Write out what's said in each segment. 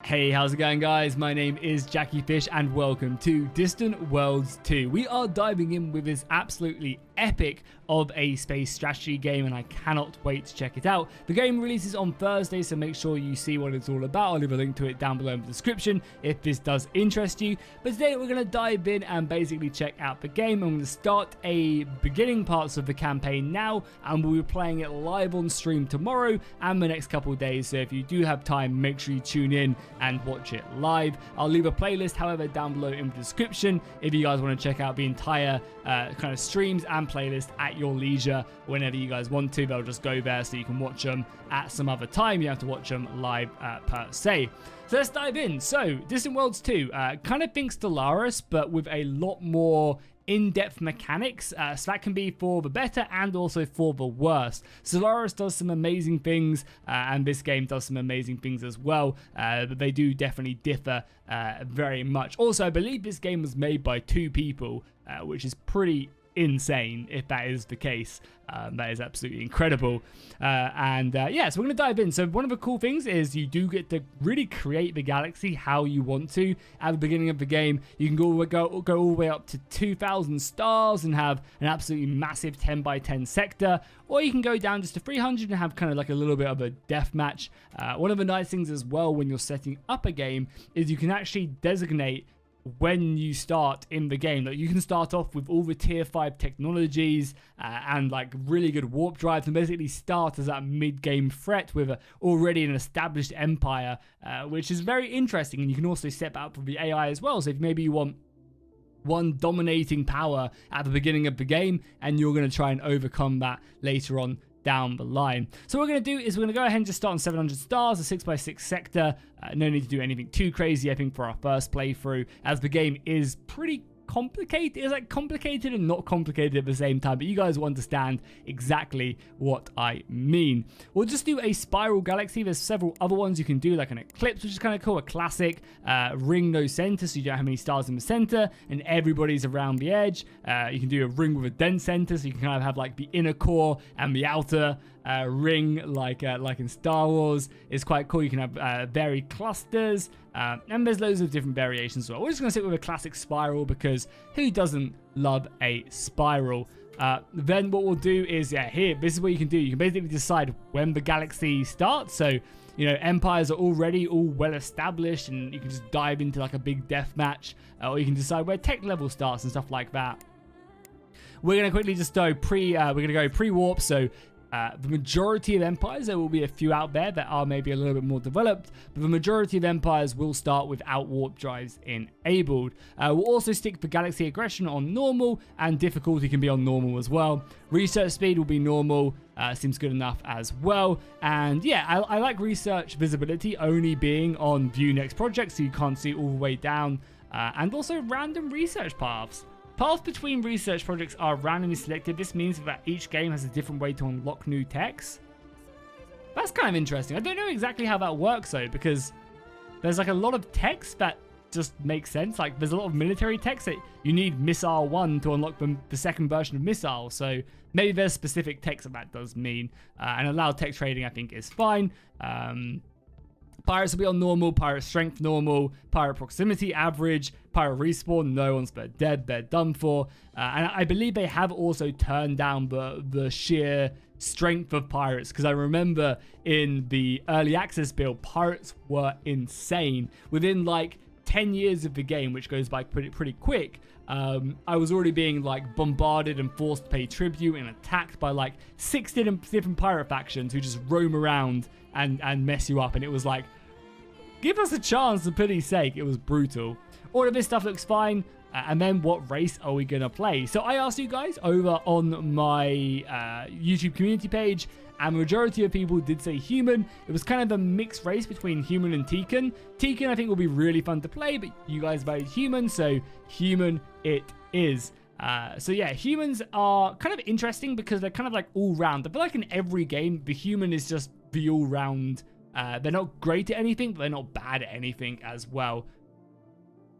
Hey, how's it going, guys? My name is Jackie Fish and welcome to Distant Worlds 2. We are diving in with this absolutely epic of a space strategy game and I cannot wait to check it out. The game releases on Thursday, so make sure you see what it's all about. I'll leave a link to it down below in the description if this does interest you. But today we're going to dive in and basically check out the game. I'm going to start a beginning parts of the campaign now and we'll be playing it live on stream tomorrow and the next couple of days. So if you do have time, make sure you tune in and watch it live. I'll leave a playlist, however, down below in the description if you guys want to check out the entire kind of streams and playlist at your leisure whenever you guys want to. They'll just go there so you can watch them at some other time. You have to watch them live per se. So let's dive in. So Distant Worlds 2 kind of thinks Stellaris, but with a lot more in-depth mechanics, so that can be for the better and also for the worse. Stellaris does some amazing things, and this game does some amazing things as well, but they do definitely differ very much. Also, I believe this game was made by 2 people, which is pretty insane if that is the case. That is absolutely incredible. Yeah, so we're going to dive in. So one of the cool things is you do get to really create the galaxy how you want to. At the beginning of the game, you can go all the way up to 2,000 stars and have an absolutely massive 10 by 10 sector, or you can go down just to 300 and have kind of like a little bit of a death match. One of the nice things as well when you're setting up a game is you can actually designate when you start in the game. Like, you can start off with all the tier 5 technologies and like really good warp drives and basically start as that mid-game threat with already an established empire, which is very interesting. And you can also set up for the AI as well. So if maybe you want one dominating power at the beginning of the game and you're going to try and overcome that later on down the line. So what we're going to do is we're going to go ahead and just start on 700 stars, a 6x6 sector. No need to do anything too crazy, I think, for our first playthrough, as the game is pretty complicated. It's like complicated and not complicated at the same time, but you guys will understand exactly what I mean. We'll just do a spiral galaxy. There's several other ones you can do, like an eclipse, which is kind of cool, a classic ring no center, so you don't have any stars in the center and everybody's around the edge. You can do a ring with a dense center, so you can kind of have like the inner core and the outer ring, like in Star Wars. Is quite cool. You can have varied clusters, and there's loads of different variations as well. We're just going to stick with a classic spiral because who doesn't love a spiral? Then what we'll do is, here, this is what you can do. You can basically decide when the galaxy starts. So, you know, empires are already all well established and you can just dive into like a big death match, or you can decide where tech level starts and stuff like that. We're going to quickly just go pre-warp, so the majority of empires, there will be a few out there that are maybe a little bit more developed, but the majority of empires will start without warp drives enabled. We'll also stick the galaxy aggression on normal, and difficulty can be on normal as well. Research speed will be normal, seems good enough as well. And yeah, I like research visibility only being on view next project, so you can't see all the way down, and also random research paths. Paths between research projects are randomly selected. This means that each game has a different way to unlock new techs. That's kind of interesting. I don't know exactly how that works though, because there's like a lot of techs that just make sense. Like there's a lot of military techs that you need Missile 1 to unlock the second version of Missile. So maybe there's specific techs that does mean. And allowed tech trading, I think, is fine. Pirates will be on normal, pirate strength normal, pirate proximity average, pirate respawn, no one's dead, they're done for. And I believe they have also turned down the sheer strength of pirates, because I remember in the early access build, pirates were insane. Within like 10 years of the game, which goes by pretty quick, I was already being like bombarded and forced to pay tribute and attacked by like 6 different pirate factions who just roam around and mess you up, and it was like, give us a chance, for pity's sake. It was brutal. All of this stuff looks fine. And then what race are we going to play? So I asked you guys over on my YouTube community page, and the majority of people did say human. It was kind of a mixed race between human and Tekken. Tekken I think will be really fun to play, but you guys voted human, so human it is. So yeah, humans are kind of interesting because they're kind of like all round. I feel like in every game, the human is just the all round. They're not great at anything, but they're not bad at anything as well.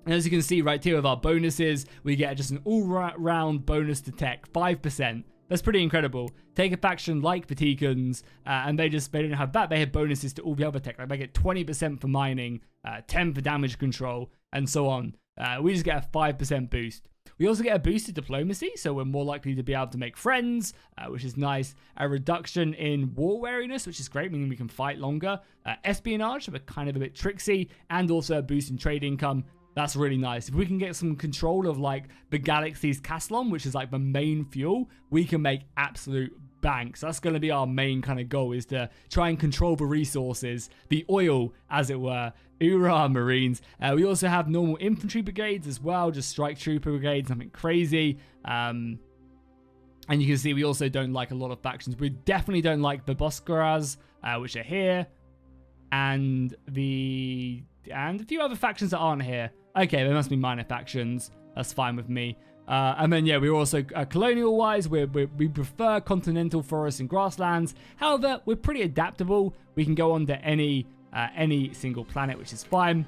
And as you can see right here with our bonuses, we get just an all-round bonus to tech, 5%. That's pretty incredible. Take a faction like the Ticans, and they don't have that. They have bonuses to all the other tech. Like they get 20% for mining, 10 for damage control, and so on. We just get a 5% boost. We also get a boost to diplomacy, so we're more likely to be able to make friends, which is nice. A reduction in war wariness, which is great, meaning we can fight longer. Espionage, so we're kind of a bit tricksy, and also a boost in trade income. That's really nice. If we can get some control of like the Galaxies Caslon, which is like the main fuel, we can make absolute banks. That's going to be our main kind of goal, is to try and control the resources, the oil, as it were. Hoorah, Marines. We also have normal infantry brigades as well, just strike trooper brigades, nothing crazy. And you can see we also don't like a lot of factions. We definitely don't like the Boscaras, which are here, and a few other factions that aren't here. Okay, there must be minor factions. That's fine with me. And then, yeah, we're also colonial-wise, we prefer continental forests and grasslands. However, we're pretty adaptable. We can go on to any single planet, which is fine.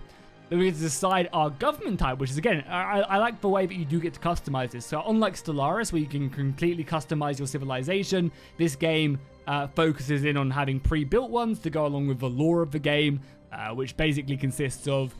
Then we get to decide our government type, which is, again, I like the way that you do get to customize this. So unlike Stellaris, where you can completely customize your civilization, this game focuses in on having pre-built ones to go along with the lore of the game, which basically consists of,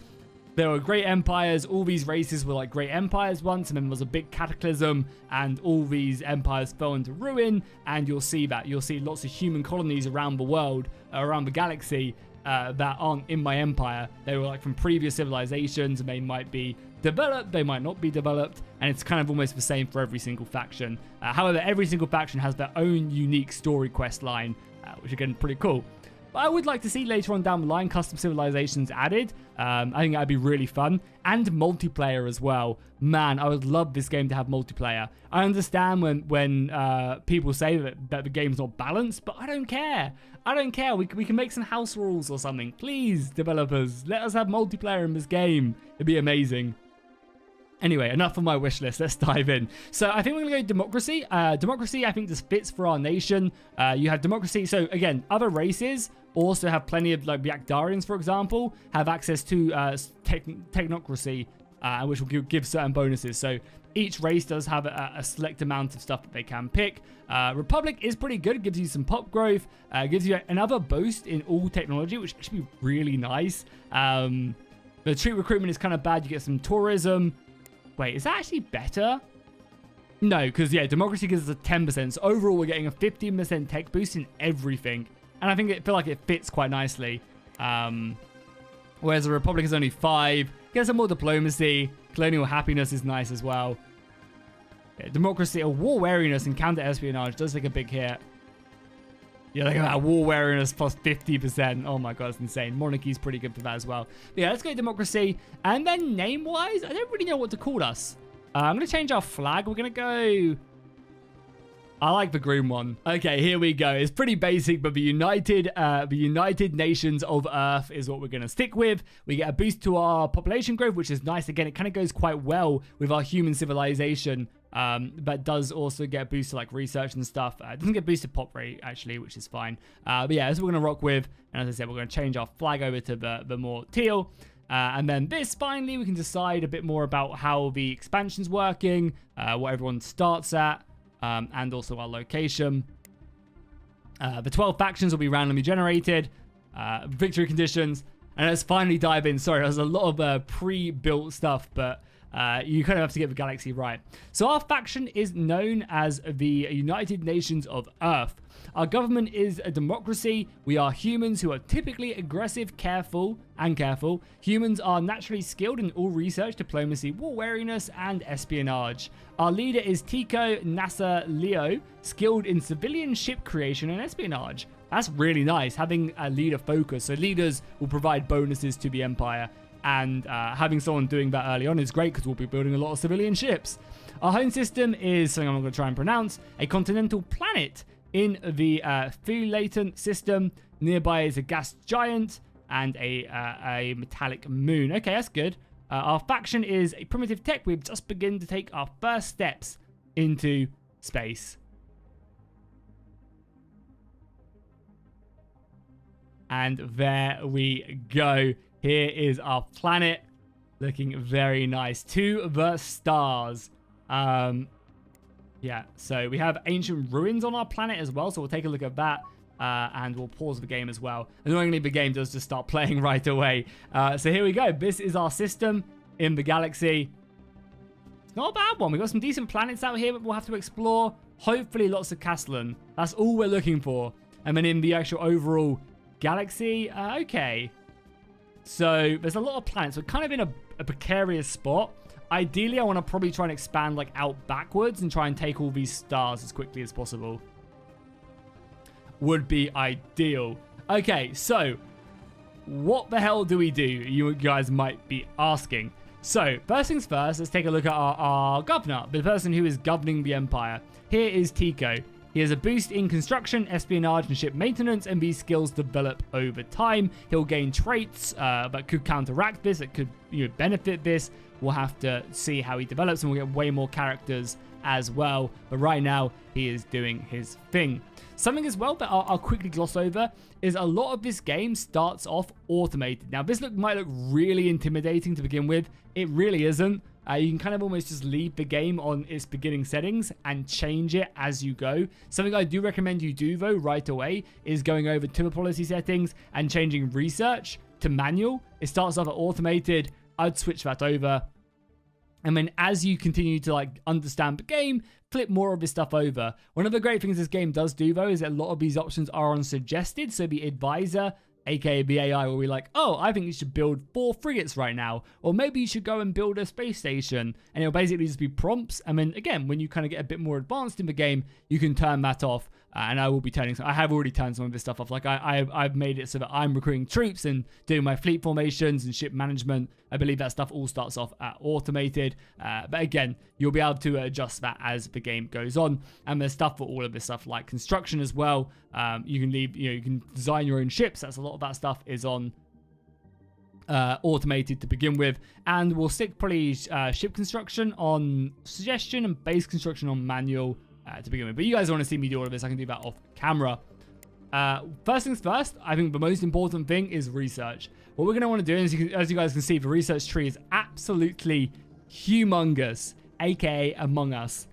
there were great empires. All these races were like great empires once, and then there was a big cataclysm, and all these empires fell into ruin. And you'll see lots of human colonies around the world, around the galaxy, that aren't in my empire. They were like from previous civilizations, and they might be developed, they might not be developed, and it's kind of almost the same for every single faction. However, every single faction has their own unique story quest line, which again, pretty cool. But I would like to see later on down the line custom civilizations added. I think that'd be really fun. And multiplayer as well. Man, I would love this game to have multiplayer. I understand when people say that the game's not balanced, but I don't care. I don't care. We can make some house rules or something. Please, developers, let us have multiplayer in this game. It'd be amazing. Anyway, enough of my wish list. Let's dive in. So I think we're going to go democracy. Democracy, I think, just fits for our nation. You have democracy. So again, other races also have plenty of, like the Akdarians, for example, have access to technocracy, which will give certain bonuses. So each race does have a select amount of stuff that they can pick. Republic is pretty good. It gives you some pop growth. Gives you another boost in all technology, which should be really nice. The troop recruitment is kind of bad. You get some tourism. Wait, is that actually better? No, because, yeah, democracy gives us a 10%. So overall, we're getting a 15% tech boost in everything. And I feel like it fits quite nicely. Whereas the Republic is only 5. Get some more diplomacy. Colonial happiness is nice as well. Yeah, democracy, war wariness and counter espionage does take a big hit. Yeah, look at that, war wariness plus 50%. Oh my god, it's insane. Monarchy is pretty good for that as well. But yeah, let's go democracy. And then name-wise, I don't really know what to call us. I'm going to change our flag. We're going to go... I like the green one. Okay, here we go. It's pretty basic, but the United Nations of Earth is what we're going to stick with. We get a boost to our population growth, which is nice. Again, it kind of goes quite well with our human civilization, but does also get a boost to like research and stuff. It doesn't get boosted pop rate, actually, which is fine. But yeah, that's what we're going to rock with. And as I said, we're going to change our flag over to the more teal. And then this, finally, we can decide a bit more about how the expansion's working, what everyone starts at. And also our location. The 12 factions will be randomly generated. Victory conditions. And let's finally dive in. Sorry, there's a lot of pre-built stuff, but you kind of have to get the galaxy right. So our faction is known as the United Nations of Earth. Our government is a democracy. We are humans who are typically aggressive, careful. Humans are naturally skilled in all research, diplomacy, war wariness, and espionage. Our leader is Tico Nasa Leo, skilled in civilian ship creation and espionage. That's really nice, having a leader focus. So leaders will provide bonuses to the Empire. And having someone doing that early on is great because we'll be building a lot of civilian ships. Our home system is something I'm not going to try and pronounce. A continental planet in the Thulaton system. Nearby is a gas giant and a metallic moon. Okay, that's good. Our faction is a primitive tech. We've just begun to take our first steps into space. And there we go. Here is our planet, looking very nice. To the stars. Yeah, so we have ancient ruins on our planet as well, so we'll take a look at that. And we'll pause the game as well. Annoyingly, the game does just start playing right away. So here we go. This is our system in the galaxy. It's not a bad one. We've got some decent planets out here that we'll have to explore. Hopefully lots of Castellan. That's all we're looking for. And then in the actual overall galaxy, okay. So there's a lot of planets. We're kind of in a precarious spot. Ideally, I want to probably try and expand like out backwards and try and take all these stars as quickly as possible. Would be ideal. Okay, so what the hell do we do? You guys might be asking. So first things first, let's take a look at our governor, the person who is governing the empire. Here is Tico. He has a boost in construction, espionage, and ship maintenance, and these skills develop over time. He'll gain traits that could counteract this, that could benefit this. We'll have to see how he develops, and we'll get way more characters as well. But right now, he is doing his thing. Something as well that I'll quickly gloss over is a lot of this game starts off automated. Now, this might look really intimidating to begin with. It really isn't. You can kind of almost just leave the game on its beginning settings and change it as you go. Something I do recommend you do, though, right away is going over to the policy settings and changing research to manual. It starts off at automated. I'd switch that over. And then as you continue to understand the game, flip more of this stuff over. One of the great things this game does do, though, is that a lot of these options are unsuggested. So the advisor, aka the AI, will be like, oh, I think you should build 4 frigates right now. Or maybe you should go and build a space station. And it'll basically just be prompts. And then again, when you kind of get a bit more advanced in the game, you can turn that off. And I will be turning some. I have already turned some of this stuff off. Like I've made it so that I'm recruiting troops and doing my fleet formations and ship management. I believe that stuff all starts off at automated. But again, you'll be able to adjust that as the game goes on. And there's stuff for all of this stuff like construction as well. You can leave, you can design your own ships. That's a lot of that stuff is on automated to begin with. And we'll stick probably ship construction on suggestion and base construction on manual. To begin with. But you guys want to see me do all of this, I can do that off camera. First things first, I think the most important thing is research. What we're going to want to do, as you guys can see, the research tree is absolutely humongous, aka Among Us.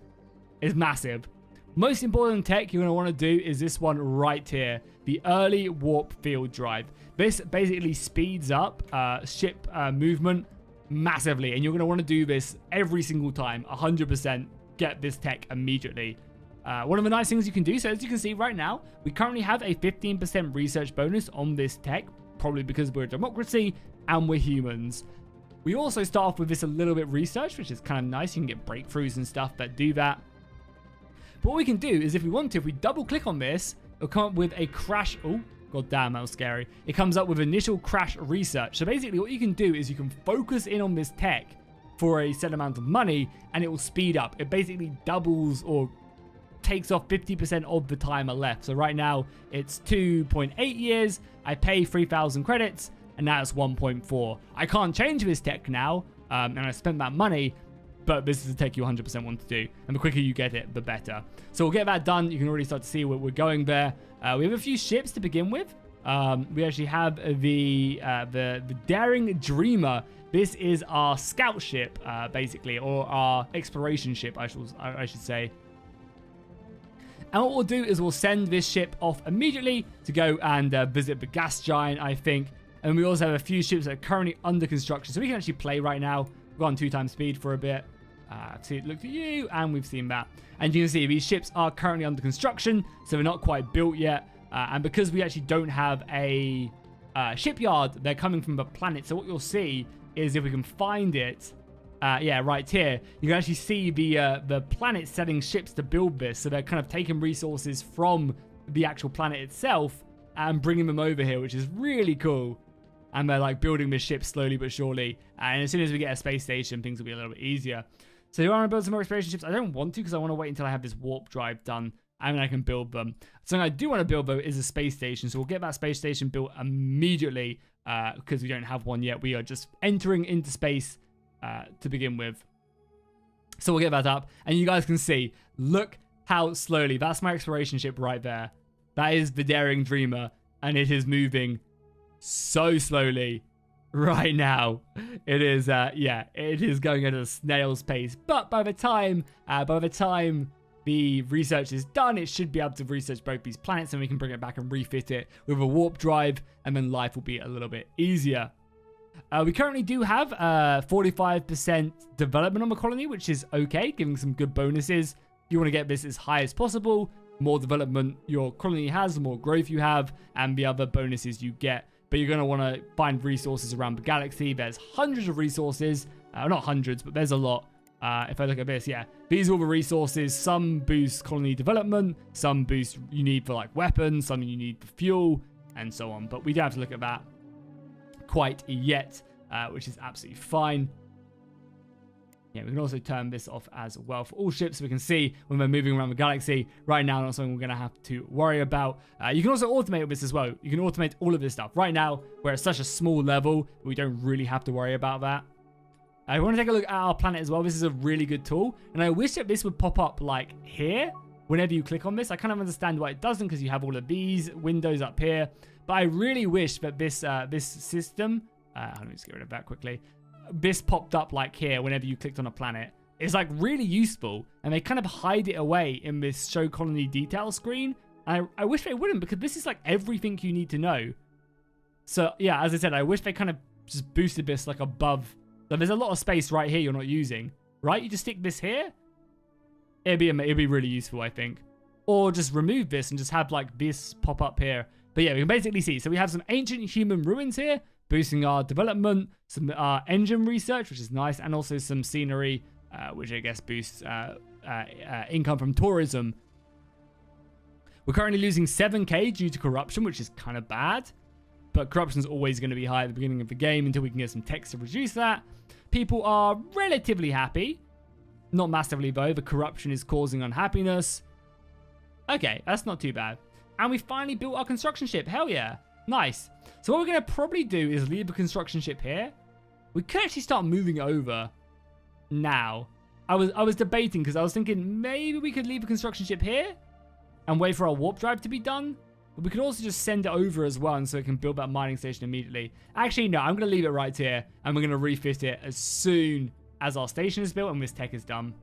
It's massive. Most important tech you're going to want to do is this one right here, the early warp field drive. This basically speeds up ship movement massively, and you're going to want to do this every single time, 100%. Get this tech immediately. One of the nice things you can do, so as you can see right now, we currently have a 15% research bonus on this tech, probably because we're a democracy and we're humans. We also start off with this a little bit research, which is kind of nice. You can get breakthroughs and stuff that do that. But what we can do is if we want to, if we double click on this, it'll come up with a crash. Oh, god damn, that was scary. It comes up with initial crash research. So basically what you can do is you can focus in on this tech for a set amount of money and it will speed up. It basically doubles or takes off 50% of the timer left. So right now it's 2.8 years. I pay 3,000 credits and now it's 1.4. I can't change this tech now and I spent that money, but this is a tech you 100% want to do. And the quicker you get it, the better. So we'll get that done. You can already start to see where we're going there. We have a few ships to begin with. We actually have the Daring Dreamer. This is our scout ship, basically, or our exploration ship, I should say. And what we'll do is we'll send this ship off immediately to go and visit the gas giant, I think. And we also have a few ships that are currently under construction, so we can actually play right now. We're on 2x speed for a bit. See, look at you, and we've seen that. And you can see these ships are currently under construction, so they're not quite built yet. And because we actually don't have a shipyard, they're coming from the planet. So what you'll see is if we can find it, yeah, right here, you can actually see the planet setting ships to build this. So they're kind of taking resources from the actual planet itself and bringing them over here, which is really cool. And they're like building this ship slowly but surely. And as soon as we get a space station, things will be a little bit easier. So do I want to build some more exploration ships? I don't want to because I want to wait until I have this warp drive done. And then I can build them. Something I do want to build, though, is a space station. So we'll get that space station built immediately because we don't have one yet. We are just entering into space to begin with. So we'll get that up. And you guys can see, look how slowly. That's my exploration ship right there. That is the Daring Dreamer. And it is moving so slowly right now. It is, yeah, it is going at a snail's pace. But by the time the research is done, it should be able to research both these planets, and we can bring it back and refit it with a warp drive, and then life will be a little bit easier. We currently do have 45% development on the colony, which is okay, giving some good bonuses. You want to get this as high as possible. More development your colony has, the more growth you have, and the other bonuses you get. But you're going to want to find resources around the galaxy. There's hundreds of resources. Not hundreds, but there's a lot. If I look at this, yeah. These are all the resources. Some boost colony development. Some boost you need for like weapons. Some you need for fuel, and so on. But we don't have to look at that quite yet, which is absolutely fine. Yeah, we can also turn this off as well for all ships, so we can see when we're moving around the galaxy. Right now, not something we're going to have to worry about. You can also automate this as well. You can automate all of this stuff. Right now, we're at such a small level, we don't really have to worry about that. I want to take a look at our planet as well. This is a really good tool, and I wish that this would pop up like here whenever you click on this. I kind of understand why it doesn't, because you have all of these windows up here, but I really wish that this this system, let me just get rid of that quickly. This popped up like here whenever you clicked on a planet. It's like really useful, and they kind of hide it away in this show colony detail screen. And I wish they wouldn't, because this is like everything you need to know. So yeah, as I said, I wish they kind of just boosted this like above. So there's a lot of space right here you're not using, right? You just stick this here. It'd be really useful, I think. Or just remove this and just have like this pop up here. But yeah, we can basically see. So we have some ancient human ruins here, boosting our development, some engine research, which is nice, and also some scenery, which I guess boosts income from tourism. We're currently losing 7k due to corruption, which is kind of bad. But corruption is always going to be high at the beginning of the game until we can get some text to reduce that. People are relatively happy. Not massively, though. The corruption is causing unhappiness. Okay, that's not too bad. And we finally built our construction ship. Hell yeah. Nice. So what we're going to probably do is leave the construction ship here. We could actually start moving over now. I was debating, because I was thinking maybe we could leave the construction ship here and wait for our warp drive to be done. But we could also just send it over as well, and so it can build that mining station immediately. Actually, no, I'm going to leave it right here, and we're going to refit it as soon as our station is built and this tech is done.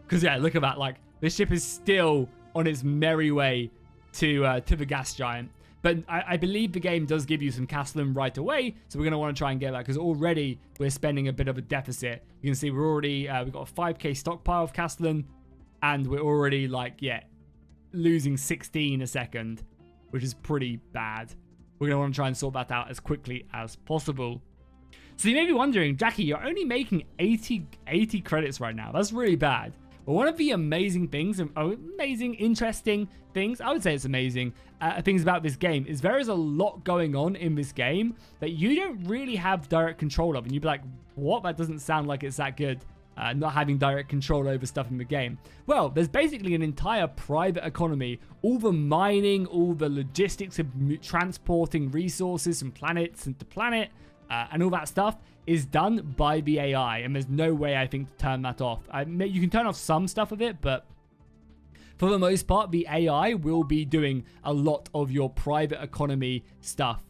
Because yeah, look at that. Like, this ship is still on its merry way to the gas giant. But I believe the game does give you some Castellan right away, so we're going to want to try and get that, because already we're spending a bit of a deficit. You can see we're already, we've got a 5k stockpile of Castellan, and we're already like, yeah, losing 16 a second, which is pretty bad. We're going to want to try and sort that out as quickly as possible. So you may be wondering, Jackie, you're only making 80 credits right now. That's really bad. But one of the amazing things, interesting things, I would say it's amazing, things about this game is there is a lot going on in this game that you don't really have direct control of. And you'd be like, what? That doesn't sound like it's that good. Not having direct control over stuff in the game. Well, there's basically an entire private economy. All the mining, all the logistics of transporting resources from planets into planet, and all that stuff is done by the AI. And there's no way, I think, to turn that off. You can turn off some stuff of it, but for the most part, the AI will be doing a lot of your private economy stuff.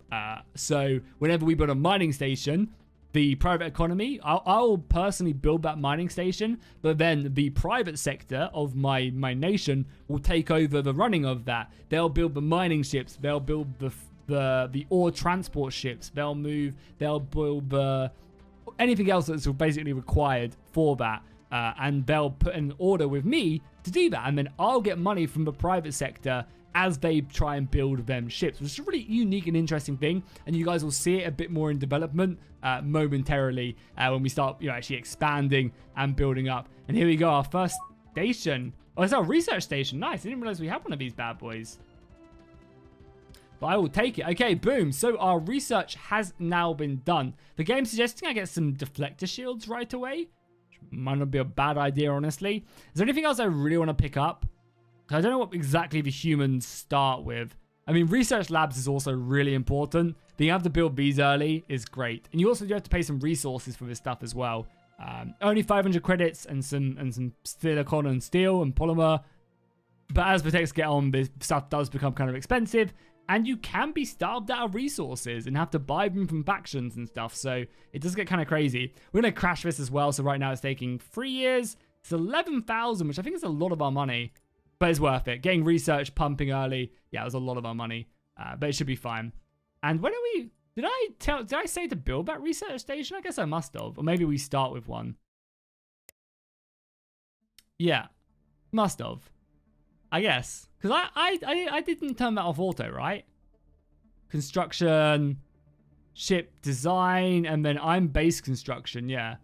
So whenever we build a mining station, the private economy, I'll personally build that mining station, but then the private sector of my nation will take over the running of that. They'll build the mining ships, they'll build the ore transport ships, they'll build anything else that's basically required for that, and they'll put an order with me to do that, and then I'll get money from the private sector as they try and build them ships, which is a really unique and interesting thing, and you guys will see it a bit more in development momentarily when we start actually expanding and building up. And here we go, our first station. Oh, it's our research station. Nice. I didn't realize we had one of these bad boys, but I will take it. Okay, boom. So our research has now been done. The game's suggesting I get some deflector shields right away, which might not be a bad idea, honestly. Is there anything else I really want to pick up? I don't know what exactly the humans start with. I mean, research labs is also really important. Being able to build these early is great. And you also do have to pay some resources for this stuff as well. Only 500 credits and some silicon and steel and polymer. But as the techs get on, this stuff does become kind of expensive. And you can be starved out of resources and have to buy them from factions and stuff. So it does get kind of crazy. We're going to crash this as well. So right now it's taking 3 years. It's 11,000, which I think is a lot of our money. But it's worth it. Getting research pumping early. Yeah, it was a lot of our money. But it should be fine. And when are we... Did I say to build that research station? I guess I must have. Or maybe we start with one. Yeah. Must have. I guess. Because I didn't turn that off auto, right? Construction, ship design, and then I'm base construction, yeah.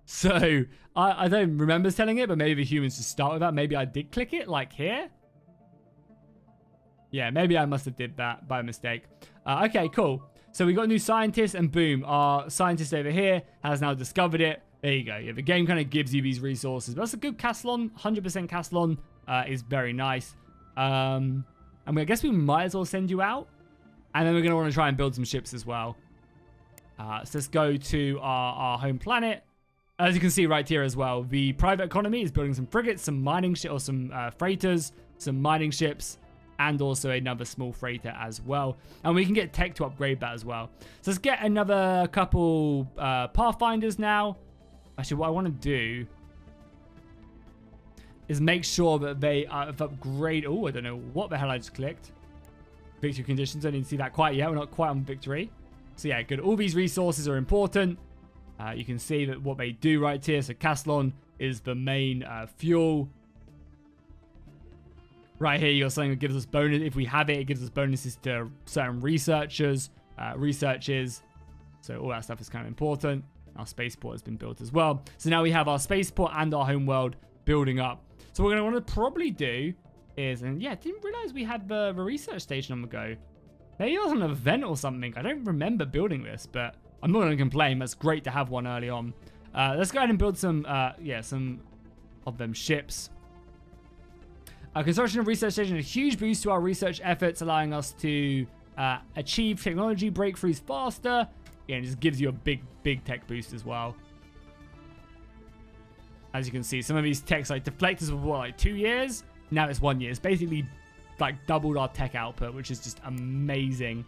So, I don't remember telling it, but maybe the humans just start with that. Maybe I did click it, like here. Yeah, maybe I must have did that by mistake. Okay, cool. So we got a new scientist, and boom, our scientist over here has now discovered it. There you go. Yeah, the game kind of gives you these resources. But that's a good Castellon. 100% Castellon is very nice. And I guess we might as well send you out. And then we're going to want to try and build some ships as well. So let's go to our home planet. As you can see right here as well, the private economy is building some frigates, some mining ships, or some freighters, some mining ships, and also another small freighter as well. And we can get tech to upgrade that as well. So let's get another couple Pathfinders now. Actually, what I want to do is make sure that they upgrade. Oh, I don't know what the hell I just clicked. Victory conditions. I didn't see that quite yet. We're not quite on victory. So yeah, good. All these resources are important. You can see that what they do right here. So Castellon is the main fuel. Right here, you got something that gives us bonus. If we have it, it gives us bonuses to certain researchers, researches. So all that stuff is kind of important. Our spaceport has been built as well. So now we have our spaceport and our homeworld building up. So what we're going to want to probably do is, and yeah, didn't realize we had the research station on the go. Maybe it was an event or something. I don't remember building this, but I'm not going to complain. That's great to have one early on. Let's go ahead and build some, some of them ships. Construction of research station, a huge boost to our research efforts, allowing us to achieve technology breakthroughs faster. Yeah, and it just gives you a big tech boost as well. As you can see, some of these techs, like deflectors, were what, like 2 years? Now it's 1 year. It's basically like doubled our tech output, which is just amazing.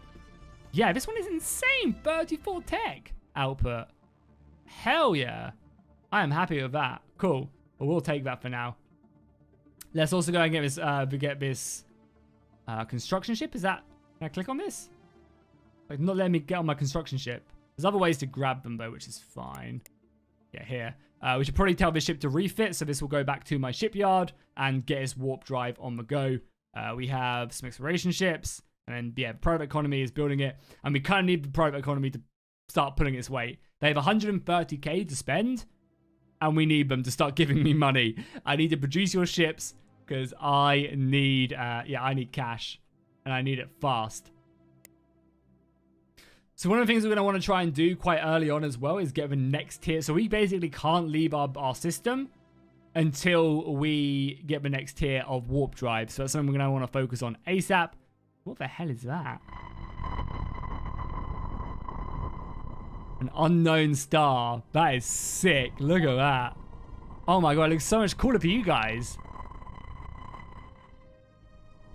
Yeah, this one is insane. 34 tech output. Hell yeah. I am happy with that. Cool. Well, we'll take that for now. Let's also go and get this construction ship. Is that... Can I click on this? Like, not letting me get on my construction ship. There's other ways to grab them, though, which is fine. Yeah, here. We should probably tell this ship to refit, so this will go back to my shipyard and get its warp drive on the go. We have some exploration ships, and then, yeah, the private economy is building it, and we kind of need the private economy to start pulling its weight. They have 130k to spend, and we need them to start giving me money. I need to produce your ships, because I need, I need cash, and I need it fast. So one of the things we're going to want to try and do quite early on as well is get the next tier. So we basically can't leave our system until we get the next tier of warp drive. So that's something we're going to want to focus on ASAP. What the hell is that? An unknown star. That is sick. Look at that. Oh my god, it looks so much cooler for you guys.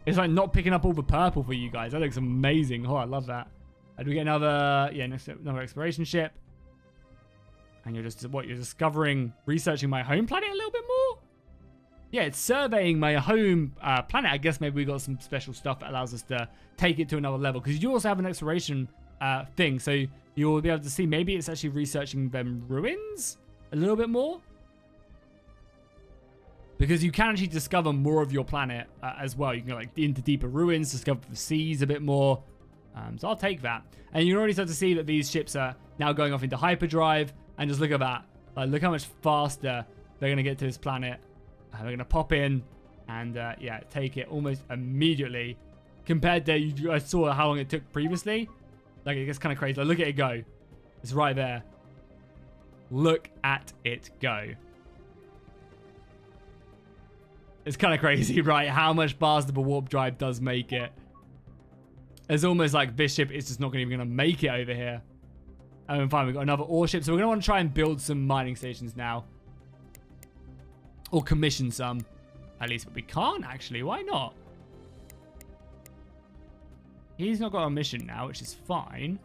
It's like not picking up all the purple for you guys. That looks amazing. Oh, I love that. Do we get another, another exploration ship? And you're just, what, you're discovering, researching my home planet a little bit more? Yeah, it's surveying my home planet. I guess maybe we got some special stuff that allows us to take it to another level. Because you do also have an exploration thing. So you'll be able to see, maybe it's actually researching them ruins a little bit more. Because you can actually discover more of your planet as well. You can go like into deeper ruins, discover the seas a bit more. So I'll take that. And you can already start to see that these ships are now going off into hyperdrive. And just look at that. Like, look how much faster they're going to get to this planet. They're going to pop in and, yeah, take it almost immediately. Compared to, I saw how long it took previously. Like, it gets kind of crazy. Like, look at it go. It's right there. Look at it go. It's kind of crazy, right? How much faster the warp drive does make it. It's almost like this ship is just not even going to make it over here. And then finally, we've got another ore ship. So we're going to want to try and build some mining stations now. Or commission some. At least, but we can't actually. Why not? He's not got a mission now, which is fine.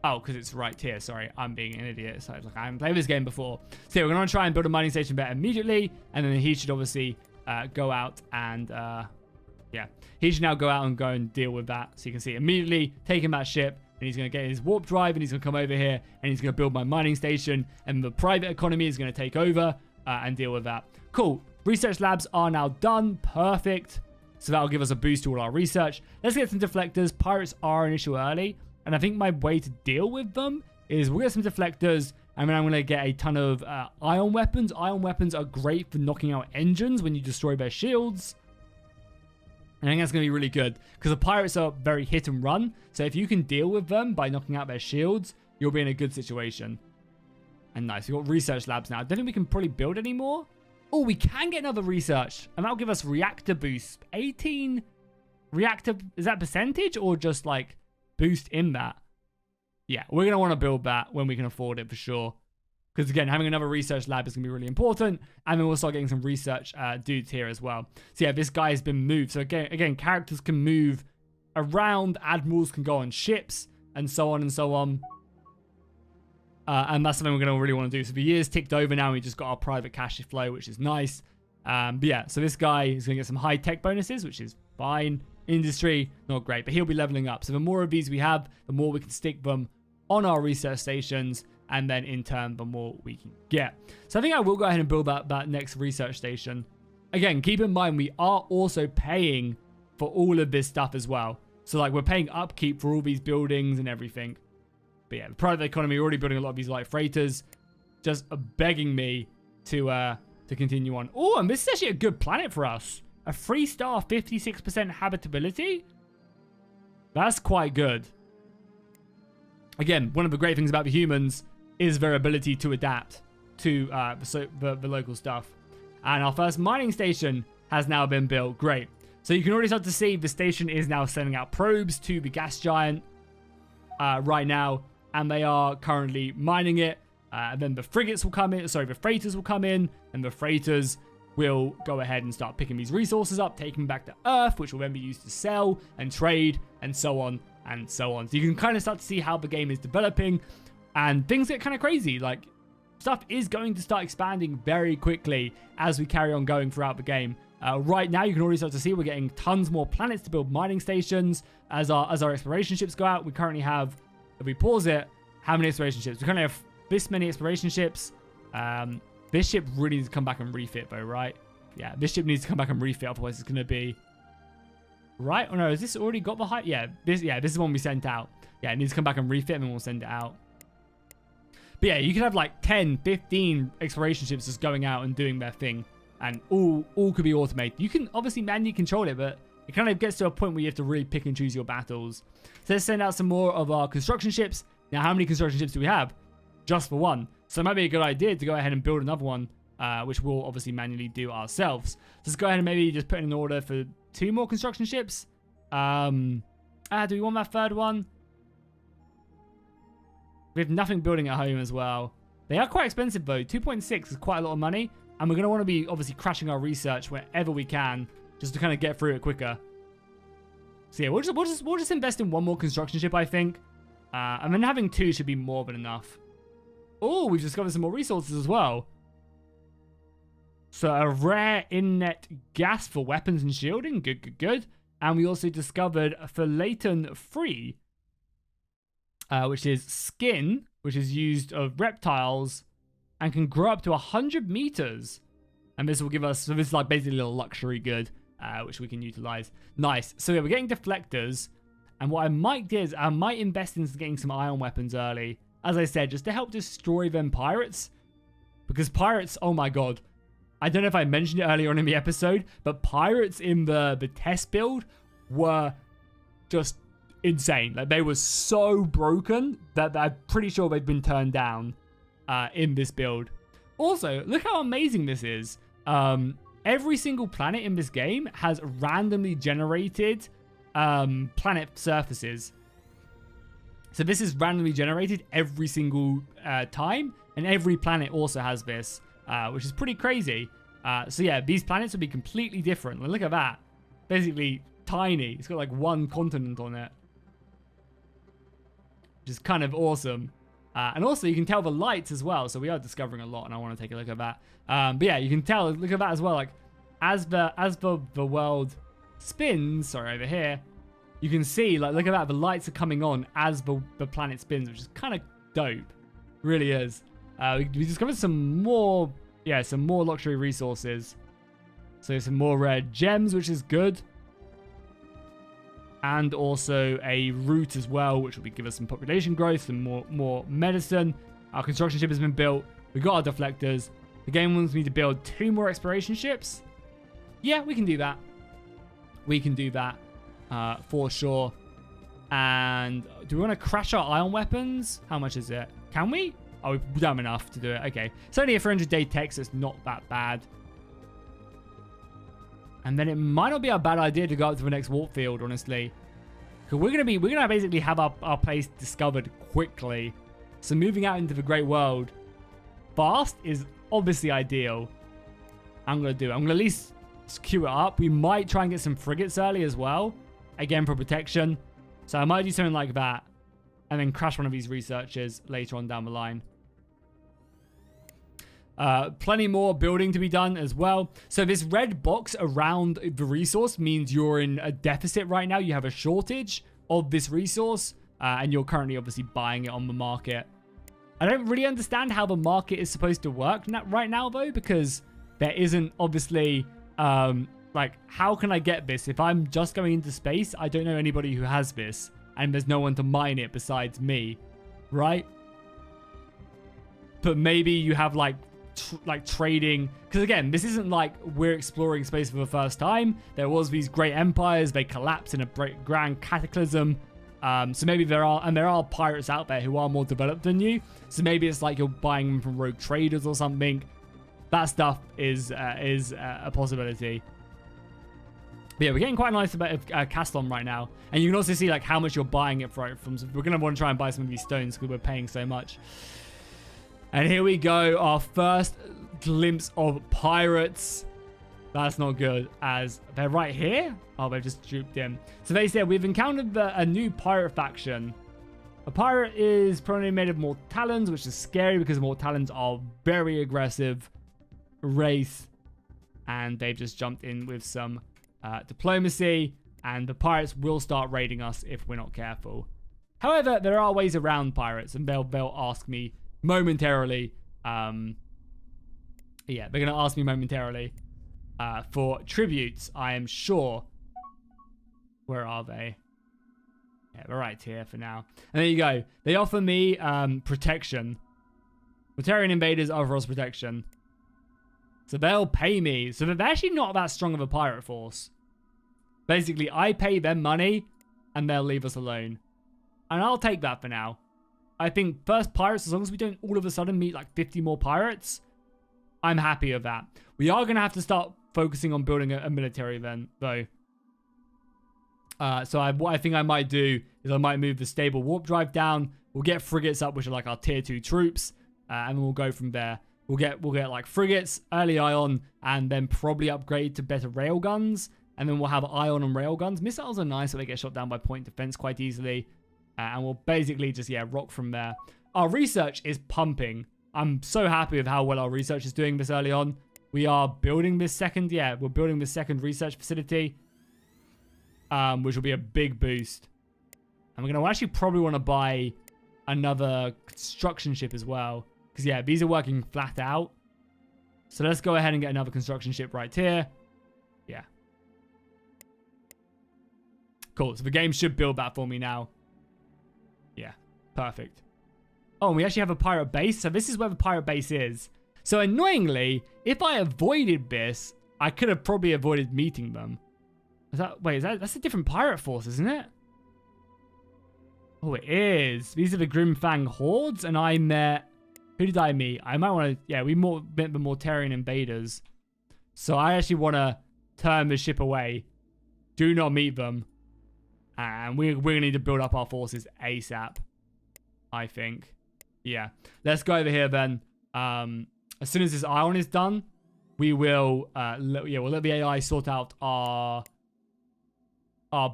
Oh, because it's right here. Sorry, I'm being an idiot. So like I haven't played this game before. So yeah, we're going to try and build a mining station better immediately. And then he should obviously go out and... yeah, he should now go out and go and deal with that. So you can see immediately taking that ship. And he's going to get his warp drive. And he's going to come over here. And he's going to build my mining station. And the private economy is going to take over and deal with that. Cool. Research labs are now done. Perfect. So that'll give us a boost to all our research. Let's get some deflectors. Pirates are an issue early. And I think my way to deal with them is we'll get some deflectors. And then I'm going to get a ton of ion weapons. Ion weapons are great for knocking out engines when you destroy their shields. And I think that's going to be really good. Because the pirates are very hit and run. So if you can deal with them by knocking out their shields, you'll be in a good situation. And nice. We've got research labs now. I don't think we can probably build any more. Oh, we can get another research. And that'll give us reactor boost. 18 reactor... Is that percentage or just like boost in that? Yeah, we're going to want to build that when we can afford it for sure. Because again, having another research lab is going to be really important. And then we'll start getting some research dudes here as well. So yeah, this guy has been moved. So again, characters can move around. Admirals can go on ships and so on and so on. And that's something we're going to really want to do. So the year's ticked over now. We just got our private cash flow, which is nice. But yeah, so this guy is going to get some high tech bonuses, which is fine. Industry, not great, but he'll be leveling up. So the more of these we have, the more we can stick them on our research stations. And then in turn, the more we can get. So I think I will go ahead and build that next research station. Again, keep in mind, we are also paying for all of this stuff as well. So like we're paying upkeep for all these buildings and everything. But yeah, the private economy, already building a lot of these light freighters, just begging me to continue on. Oh, and this is actually a good planet for us. A 3-star, 56% habitability. That's quite good. Again, one of the great things about the humans is their ability to adapt to the local stuff. And our first mining station has now been built. Great. So you can already start to see the station is now sending out probes to the gas giant right now. And they are currently mining it. And then the frigates will come in. Sorry, the freighters will come in. And the freighters will go ahead and start picking these resources up, taking them back to Earth, which will then be used to sell and trade and so on and so on. So you can kind of start to see how the game is developing. And things get kind of crazy. Like, stuff is going to start expanding very quickly as we carry on going throughout the game. Right now, you can already start to see we're getting tons more planets to build mining stations as our exploration ships go out. We currently have... If we pause it, how many exploration ships? We currently have this many exploration ships. This ship really needs to come back and refit though, right? Yeah, this ship needs to come back and refit, otherwise it's going to be... Right? Or no, has this already got the height? Yeah, this is one we sent out. Yeah, it needs to come back and refit and then we'll send it out. But yeah, you can have like 10, 15 exploration ships just going out and doing their thing. And all could be automated. You can obviously manually control it, but it kind of gets to a point where you have to really pick and choose your battles. So let's send out some more of our construction ships. Now, how many construction ships do we have? Just for one. So it might be a good idea to go ahead and build another one, which we'll obviously manually do ourselves. So let's go ahead and maybe just put in an order for 2 more construction ships. Do we want that third one? We have nothing building at home as well. They are quite expensive though. 2.6 is quite a lot of money. And we're going to want to be obviously crashing our research wherever we can, just to kind of get through it quicker. So yeah, we'll just invest in 1 more construction ship, I think. And then having 2 should be more than enough. Oh, we've discovered some more resources as well. So a rare in-net gas for weapons and shielding. Good, good, good. And we also discovered Phylaton 3, which is skin, which is used of reptiles and can grow up to 100 meters. And this will give us, so this is like basically a little luxury good, which we can utilize. Nice. So yeah, we're getting deflectors. And what I might do is I might invest in getting some ion weapons early. As I said, just to help destroy them pirates. Because pirates, oh my god. I don't know if I mentioned it earlier on in the episode, but pirates in the test build were just insane. Like, they were so broken that I'm pretty sure they've been turned down in this build. Also, look how amazing this is. Every single planet in this game has randomly generated planet surfaces. So this is randomly generated every single time, and every planet also has this, which is pretty crazy. So yeah, these planets will be completely different. Look at that. Basically tiny. It's got like 1 continent on it. which is kind of awesome. And also, you can tell the lights as well. So we are discovering a lot, and I want to take a look at that. But yeah, you can tell. Look at that as well. Like as the world spins, sorry, over here, you can see, like, look at that. The lights are coming on as the planet spins, which is kind of dope. Really is. We discovered some more luxury resources. So some more rare gems, which is good. And also a route as well, which will give us some population growth and more medicine. Our construction ship has been built. We got our deflectors. The game wants me to build 2 more exploration ships. Yeah, we can do that. We can do that for sure. And do we want to crash our ion weapons? How much is it? Can we? Oh, we're dumb enough to do it. Okay. It's only a 300-day tech, so it's not that bad. And then it might not be a bad idea to go up to the next warp field, honestly. Because we're gonna basically have our place discovered quickly. So moving out into the great world fast is obviously ideal. I'm gonna at least queue it up. We might try and get some frigates early as well. Again, for protection. So I might do something like that. And then crash one of these researchers later on down the line. Plenty more building to be done as well. So this red box around the resource means you're in a deficit right now. You have a shortage of this resource. And you're currently obviously buying it on the market. I don't really understand how the market is supposed to work right now, though. Because there isn't obviously... like, how can I get this? If I'm just going into space, I don't know anybody who has this. And there's no one to mine it besides me. Right? But maybe you have, like trading, because again, this isn't like we're exploring space for the first time. There was these great empires, they collapsed in a grand cataclysm. So maybe there are pirates out there who are more developed than you. So maybe it's like you're buying them from rogue traders or something. That stuff is a possibility. But yeah, we're getting quite a nice bit of Castlon right now, and you can also see like how much you're buying it from. So we're gonna want to try and buy some of these stones because we're paying so much. And here we go, our first glimpse of pirates. That's not good, as they're right here. Oh, they've just drooped in. So they said, we've encountered a new pirate faction. A pirate is probably made of Mortallons, which is scary because Mortallons are very aggressive race. And they've just jumped in with some diplomacy. And the pirates will start raiding us if we're not careful. However, there are ways around pirates, and they'll ask me momentarily. Yeah, they're going to ask me momentarily for tributes, I am sure. Where are they? Yeah, they're right here for now. And there you go. They offer me protection. Mortarian invaders offer us protection. So they'll pay me. So they're actually not that strong of a pirate force. Basically, I pay them money and they'll leave us alone. And I'll take that for now. I think first pirates, as long as we don't all of a sudden meet like 50 more pirates, I'm happy with that. We are going to have to start focusing on building a military then, though. So what I think I might do is I might move the stable warp drive down. We'll get frigates up, which are like our tier 2 troops, and we'll go from there. We'll get like frigates, early ion, and then probably upgrade to better rail guns, and then we'll have ion and rail guns. Missiles are nice, so they get shot down by point defense quite easily. And we'll basically just, yeah, rock from there. Our research is pumping. I'm so happy with how well our research is doing this early on. We are building this second, we're building this second research facility. Which will be a big boost. And we're going to actually probably want to buy another construction ship as well. Because, yeah, these are working flat out. So let's go ahead and get another construction ship right here. Yeah. Cool. So the game should build that for me now. Yeah, perfect. Oh, and we actually have a pirate base. So this is where the pirate base is. So annoyingly, if I avoided this, I could have probably avoided meeting them. That's a different pirate force, isn't it? Oh, it is. These are the Grimfang hordes, and I met... Who did I meet? I might want to... Yeah, we met the Mortarian invaders. So I actually want to turn the ship away. Do not meet them. And we're going to need to build up our forces ASAP, I think. Yeah. Let's go over here then. As soon as this ion is done, we will... we'll let the AI sort out our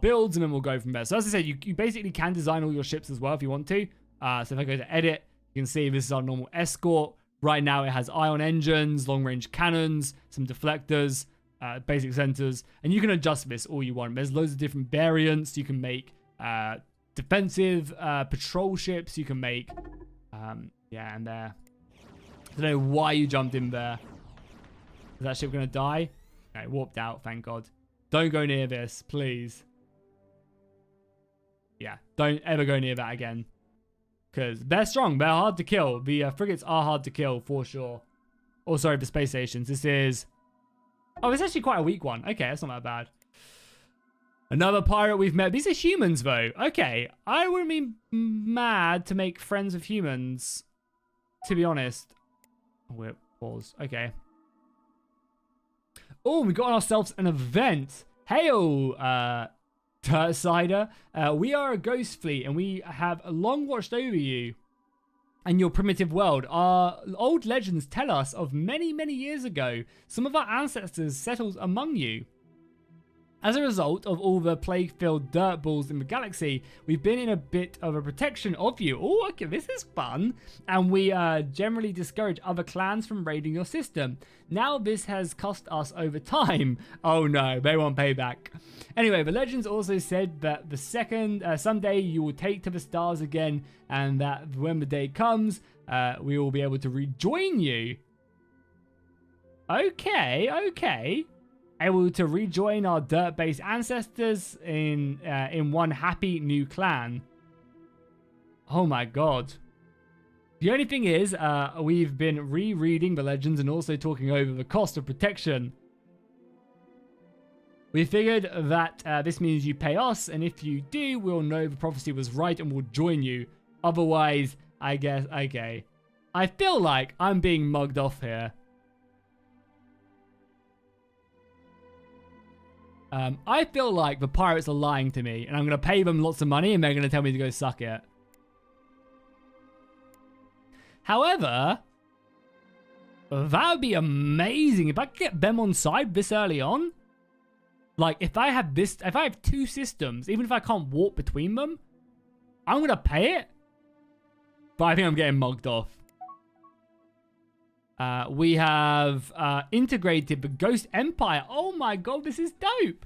builds, and then we'll go from there. So as I said, you basically can design all your ships as well if you want to. So if I go to edit, you can see this is our normal escort. Right now it has ion engines, long-range cannons, some deflectors, basic sensors, and you can adjust this all you want. There's loads of different variants. You can make defensive patrol ships. You can make, yeah, and there. I don't know why you jumped in there. Is that ship going to die? No, it warped out, thank God. Don't go near this, please. Yeah, don't ever go near that again. Because they're strong. They're hard to kill. The frigates are hard to kill, for sure. Oh, sorry, the space stations. This is... Oh, it's actually quite a weak one. Okay, that's not that bad. Another pirate we've met. These are humans, though. Okay, I wouldn't be mad to make friends with humans, to be honest. Oh, wait, pause. Okay. Oh, we got ourselves an event. Heyo, Turtsider. We are a ghost fleet, and we have long watched over you and your primitive world. Our old legends tell us of many, many years ago, some of our ancestors settled among you. As a result of all the plague-filled dirt balls in the galaxy, we've been in a bit of a protection of you. Oh, okay, this is fun. And we generally discourage other clans from raiding your system. Now this has cost us over time. Oh no, they want payback. Anyway, the legends also said that the second, someday you will take to the stars again, and that when the day comes, we will be able to rejoin you. Okay, okay. Able to rejoin our dirt-based ancestors in one happy new clan. Oh my god. The only thing is, we've been rereading the legends and also talking over the cost of protection. We figured that this means you pay us, and if you do, we'll know the prophecy was right and we'll join you. Otherwise, I guess, okay. I feel like I'm being mugged off here. I feel like the pirates are lying to me, and I'm going to pay them lots of money, and they're going to tell me to go suck it. However, that would be amazing if I could get them on side this early on. Like, if I have this, if I have two systems, even if I can't warp between them, I'm going to pay it. But I think I'm getting mugged off. We have integrated the Ghost Empire. Oh my god, this is dope.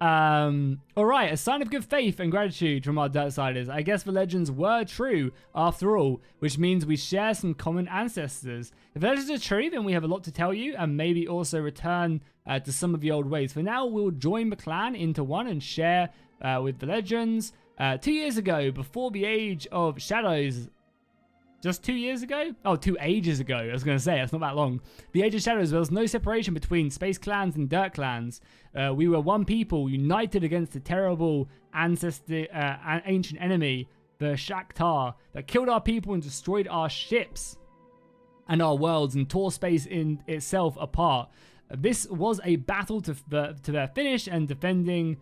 Alright, a sign of good faith and gratitude from our Darksiders. I guess the legends were true after all, which means we share some common ancestors. If the legends are true, then we have a lot to tell you, and maybe also return to some of the old ways. For now, we'll join the clan into one and share with the legends. 2 years ago, before the Age of Shadows... Just 2 years ago? Oh, 2 ages ago. I was going to say, that's not that long. The Age of Shadows, there was no separation between space clans and dirt clans. We were one people, united against the terrible ancient enemy, the Shakhtar, that killed our people and destroyed our ships and our worlds and tore space in itself apart. This was a battle to their finish, and defeating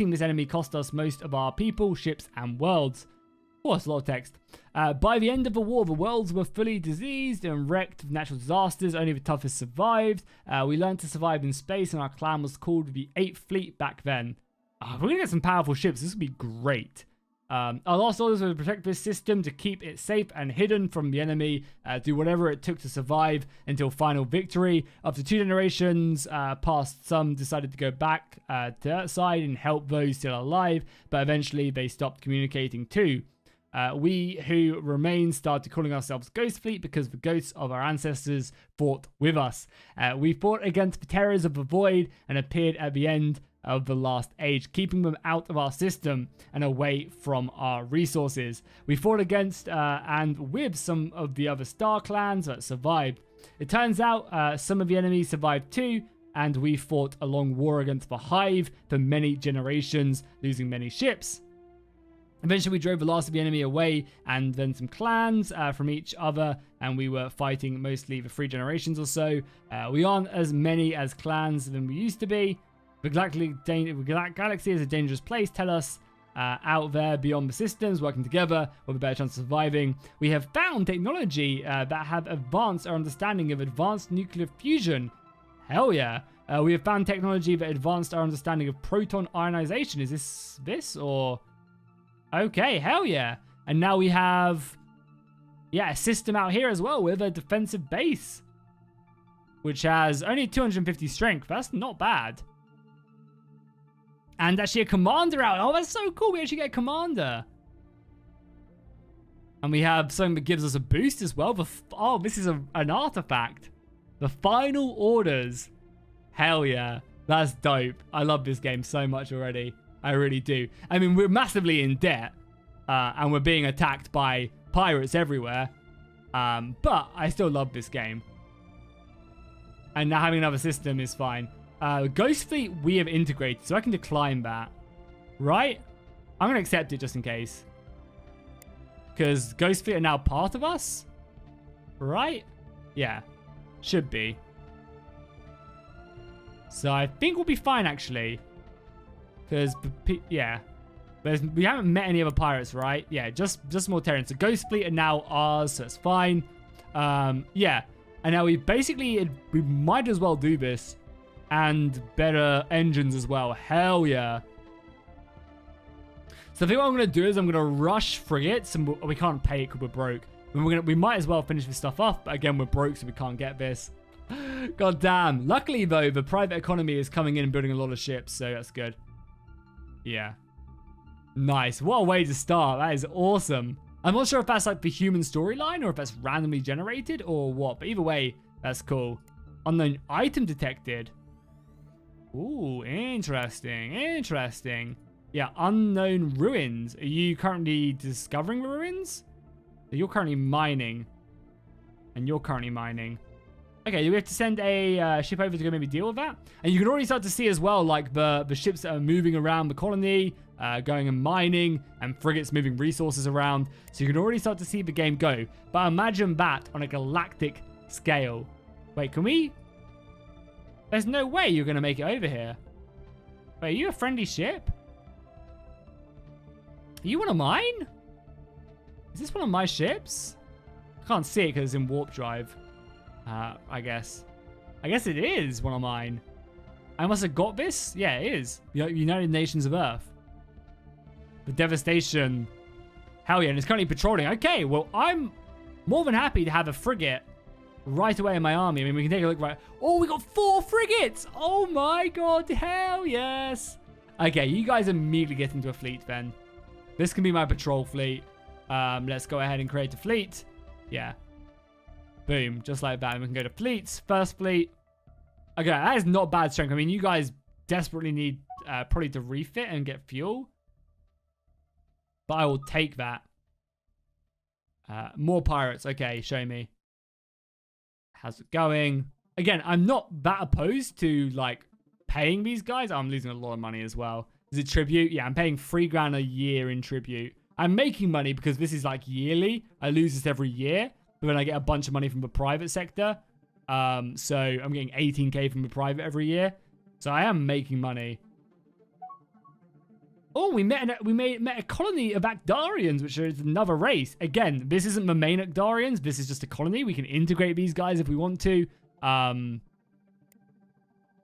this enemy cost us most of our people, ships, and worlds. Oh, that's a lot of text. By the end of the war, the worlds were fully diseased and wrecked with natural disasters. Only the toughest survived. We learned to survive in space, and our clan was called the 8th Fleet back then. We're going to get some powerful ships. This would be great. Our last orders were to protect this system, to keep it safe and hidden from the enemy, do whatever it took to survive until final victory. After 2 generations passed, some decided to go back to Earthside and help those still alive, but eventually they stopped communicating too. We who remain started calling ourselves Ghost Fleet because the ghosts of our ancestors fought with us. We fought against the terrors of the void and appeared at the end of the last age, keeping them out of our system and away from our resources. We fought against and with some of the other star clans that survived. It turns out some of the enemies survived too, and we fought a long war against the Hive for many generations, losing many ships. Eventually, we drove the last of the enemy away, and then some clans from each other, and we were fighting mostly the 3 generations or so. We aren't as many as clans than we used to be. The Galaxy is a dangerous place, tell us. Out there beyond the systems, working together with a better chance of surviving. We have found technology that have advanced our understanding of advanced nuclear fusion. Hell yeah. We have found technology that advanced our understanding of proton ionization. Is this or... Okay, hell yeah. And now we have, yeah, a system out here as well with a defensive base, which has only 250 strength. That's not bad. And actually a commander out. Oh, that's so cool. We actually get a commander. And we have something that gives us a boost as well. Oh, this is an artifact. The final orders. Hell yeah. That's dope. I love this game so much already. I really do. I mean, we're massively in debt. And we're being attacked by pirates everywhere. But I still love this game. And now having another system is fine. Ghost Fleet we have integrated, so I can decline that. Right? I'm going to accept it just in case. Because Ghost Fleet are now part of us? Right? Yeah. Should be. So I think we'll be fine, actually. Because, yeah. We haven't met any other pirates, right? Yeah, just Mortarians. So Ghost Fleet are now ours, so it's fine. Yeah. And now we might as well do this. And better engines as well. Hell yeah. So I think what I'm going to do is I'm going to rush frigates. And we can't pay it because we're broke. We might as well finish this stuff off. But again, we're broke, so we can't get this. God damn. Luckily, though, the private economy is coming in and building a lot of ships. So that's good. Yeah. Nice. What a way to start. That is awesome. I'm not sure if that's like the human storyline or if that's randomly generated or what. But either way, that's cool. Unknown item detected. Ooh, interesting. Interesting. Yeah, unknown ruins. Are you currently discovering the ruins? You're currently mining. And you're currently mining. Okay, do we have to send a ship over to go maybe deal with that? And you can already start to see as well, like, the ships that are moving around the colony, going and mining, and frigates moving resources around. So you can already start to see the game go. But imagine that on a galactic scale. Wait, can we... There's no way you're going to make it over here. Wait, are you a friendly ship? Are you one of mine? Is this one of my ships? I can't see it because it's in warp drive. I guess. I guess it is one of mine. I must have got this? Yeah, it is. United Nations of Earth. The devastation. Hell yeah, and it's currently patrolling. Okay, well, I'm more than happy to have a frigate right away in my army. I mean, we can take a look right... Oh, we got 4 frigates! Oh my god, hell yes! Okay, you guys immediately get into a fleet then. This can be my patrol fleet. Let's go ahead and create a fleet. Yeah. Boom, just like that. And we can go to fleets, first fleet. Okay, that is not bad strength. I mean, you guys desperately need probably to refit and get fuel. But I will take that. More pirates. Okay, show me. How's it going? Again, I'm not that opposed to, like, paying these guys. I'm losing a lot of money as well. Is it tribute? Yeah, I'm paying $3,000 a year in tribute. I'm making money because this is, like, yearly. I lose this every year. But then I get a bunch of money from the private sector. So I'm getting 18k from the private every year. So I am making money. Oh, we met a colony of Actarians, which is another race. Again, this isn't the main Actarians. This is just a colony. We can integrate these guys if we want to.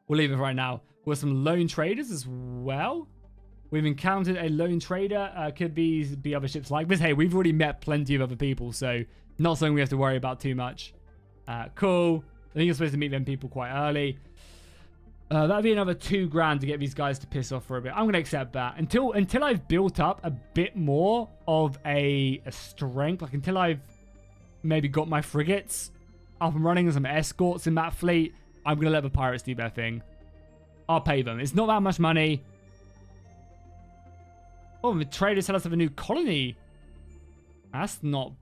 We'll leave it right now. We've got some lone traders as well. We've encountered a lone trader. Could be other ships like this. Hey, we've already met plenty of other people, so not something we have to worry about too much. Cool. I think you're supposed to meet them people quite early. That'd be another $2,000 to get these guys to piss off for a bit. I'm going to accept that. Until I've built up a bit more of a strength. Like, until I've maybe got my frigates up and running and some escorts in that fleet, I'm going to let the pirates do their thing. I'll pay them. It's not that much money. Oh, the traders tell us of a new colony. That's not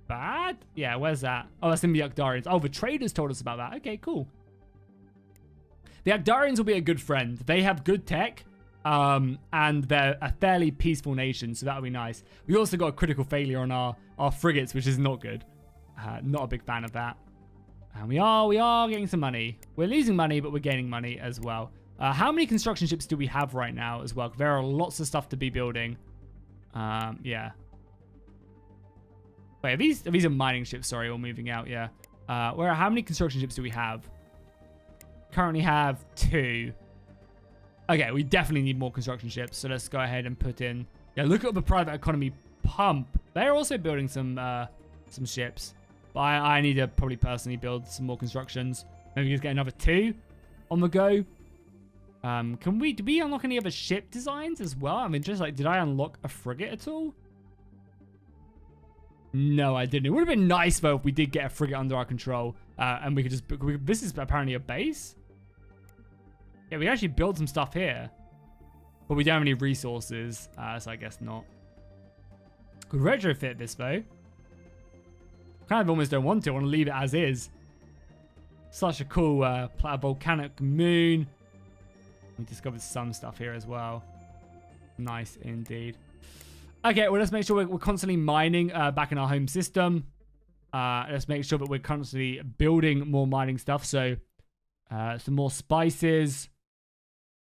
bad. Yeah, where's that? Oh, that's in the Actarians. Oh, the traders told us about that. Okay, cool. The Actarians will be a good friend. They have good tech, and they're a fairly peaceful nation, so that'll be nice. We also got a critical failure on our frigates, which is not good. Not a big fan of that. And we are getting some money. We're losing money, but we're gaining money as well. How many construction ships do we have right now as well? There are lots of stuff to be building. Yeah. Wait, these are mining ships, sorry, or moving out, yeah. How many construction ships do we have? Currently have 2. Okay, we definitely need more construction ships, so let's go ahead and put in... Yeah, look at the private economy pump. They're also building some ships. But I need to probably personally build some more constructions. Maybe just get another 2 on the go. Do we unlock any other ship designs as well? I mean, just like, did I unlock a frigate at all? No, I didn't. It would have been nice, though, if we did get a frigate under our control. And we could just... this is apparently a base? Yeah, we actually build some stuff here. But we don't have any resources, so I guess not. Could retrofit this, though. Kind of almost don't want to. I want to leave it as is. Such a cool volcanic moon. We discovered some stuff here as well. Nice indeed. Okay, well, let's make sure we're constantly mining back in our home system. Let's make sure that we're constantly building more mining stuff. So, some more spices.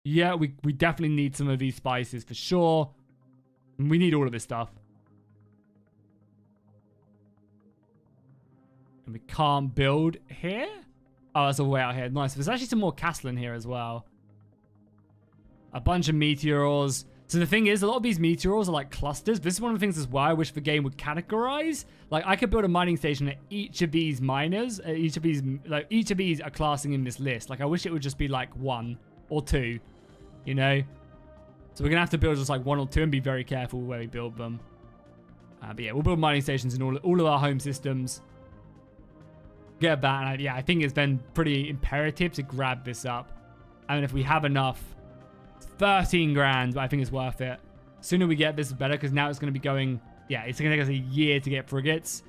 Yeah, we definitely need some of these spices for sure. And we need all of this stuff. And we can't build here? Oh, that's all the way out here. Nice. There's actually some more castle in here as well. A bunch of meteors. So the thing is, a lot of these meteors are like clusters. This is one of the things as well I wish the game would categorize. Like, I could build a mining station at each of these miners. Each of these are classing in this list. Like, I wish it would just be like 1 or 2, you know? So we're going to have to build just like 1 or 2 and be very careful where we build them. But yeah, we'll build mining stations in all of our home systems. Get that. And yeah, I think it's been pretty imperative to grab this up. I mean, if we have enough... 13 grand, but I think it's worth it. Sooner we get this, the better, because now it's going to be going... Yeah, it's going to take us a year to get frigates.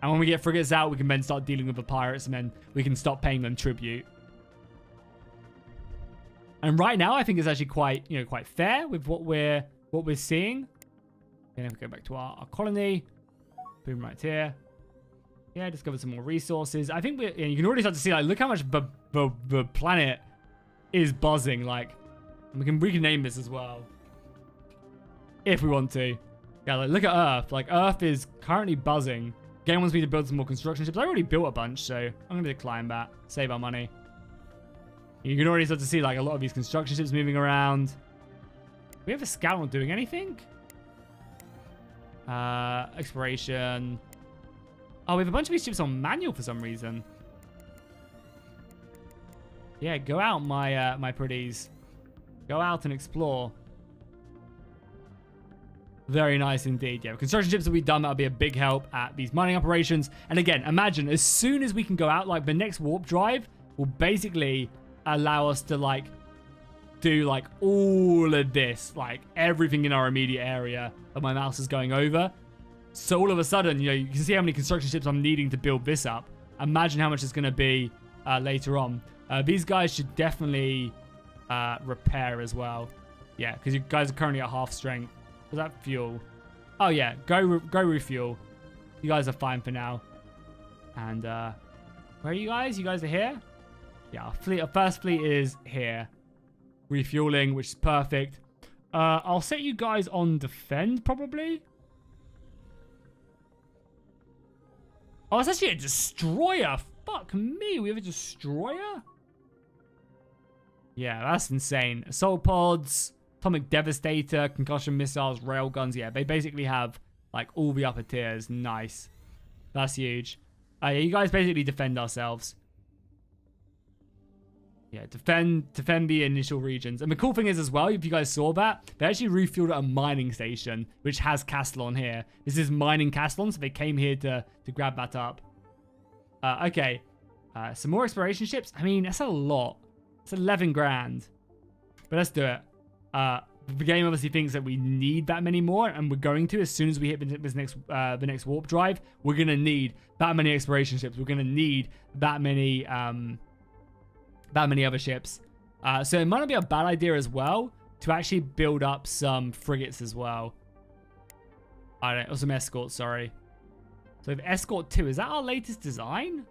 And when we get frigates out, we can then start dealing with the pirates, and then we can stop paying them tribute. And right now, I think it's actually quite, quite fair with what we're seeing. And if we go back to our colony, boom, right here. Yeah, discover some more resources. I think you can already start to see, like, look how much the planet is buzzing, like... We can name this as well. If we want to. Yeah, like, look at Earth. Like, Earth is currently buzzing. Game wants me to build some more construction ships. I already built a bunch, so I'm going to decline that. Save our money. You can already start to see, like, a lot of these construction ships moving around. We have a scout not doing anything? Exploration. Oh, we have a bunch of these ships on manual for some reason. Yeah, go out, my pretties. Go out and explore. Very nice indeed. Yeah, construction ships will be done. That'll be a big help at these mining operations. And again, imagine as soon as we can go out, like the next warp drive will basically allow us to like do like all of this, like everything in our immediate area that my mouse is going over. So all of a sudden, you can see how many construction ships I'm needing to build this up. Imagine how much it's going to be later on. These guys should definitely repair as well. Yeah, because you guys are currently at half strength. Was that fuel? Oh yeah, go refuel. You guys are fine for now. And where are you guys? You guys are here? Yeah, our first fleet is here. Refueling, which is perfect. I'll set you guys on defend, probably. Oh, it's actually a destroyer. Fuck me, we have a destroyer? Yeah, that's insane. Assault pods, atomic devastator, concussion missiles, railguns. Yeah, they basically have like all the upper tiers. Nice. That's huge. Yeah, you guys basically defend ourselves. Yeah, defend the initial regions. And the cool thing is as well, if you guys saw that, they actually refueled at a mining station, which has castle on here. This is mining castle, so they came here to grab that up. Okay. Some more exploration ships. I mean, that's a lot. It's 11 grand. But let's do it. The game obviously thinks that we need that many more, and we're going to as soon as we hit the next warp drive. We're gonna need that many exploration ships. We're gonna need that many other ships. So it might not be a bad idea as well to actually build up some frigates as well. Or some escorts. Sorry. So we have escort 2. Is that our latest design?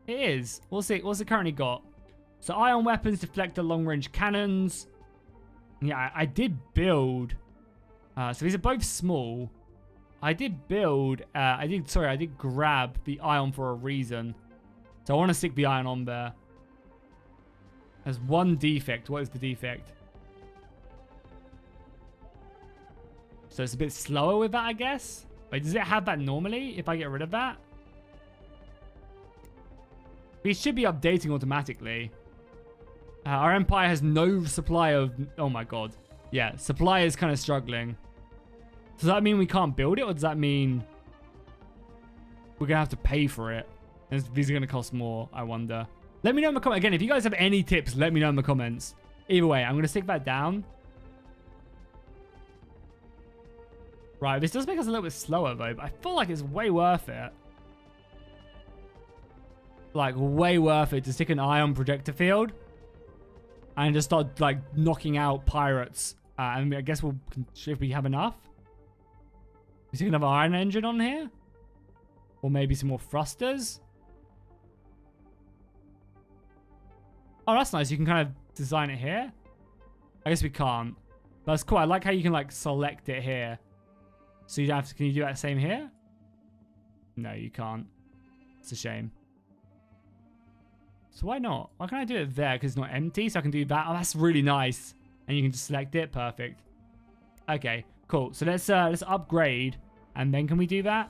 It is. What's it currently got? So ion weapons, deflector, long-range cannons. Yeah, I did build. So these are both small. I did build. I did grab the ion for a reason. So I want to stick the ion on there. There's one defect. What is the defect? So it's a bit slower with that, I guess. Wait, does it have that normally if I get rid of that? It should be updating automatically. Our empire has no supply of... Oh my god. Yeah, supply is kind of struggling. Does that mean we can't build it, or does that mean we're going to have to pay for it? And these are going to cost more, I wonder. Let me know in the comments. Again, if you guys have any tips, let me know in the comments. Either way, I'm going to stick that down. Right, this does make us a little bit slower, though. But I feel like it's way worth it. Like, way worth it to stick an ion projector field. And just start, like, knocking out pirates. And I guess we'll... If we have enough. We stick another iron engine on here. Or maybe some more thrusters. Oh, that's nice. You can kind of design it here. I guess we can't. That's cool. I like how you can, like, select it here. So you don't have to... Can you do that same here? No, you can't. It's a shame. So why not? Why can't I do it there? Because it's not empty, so I can do that. Oh, that's really nice. And you can just select it. Perfect. Okay, cool. So let's upgrade. And then can we do that?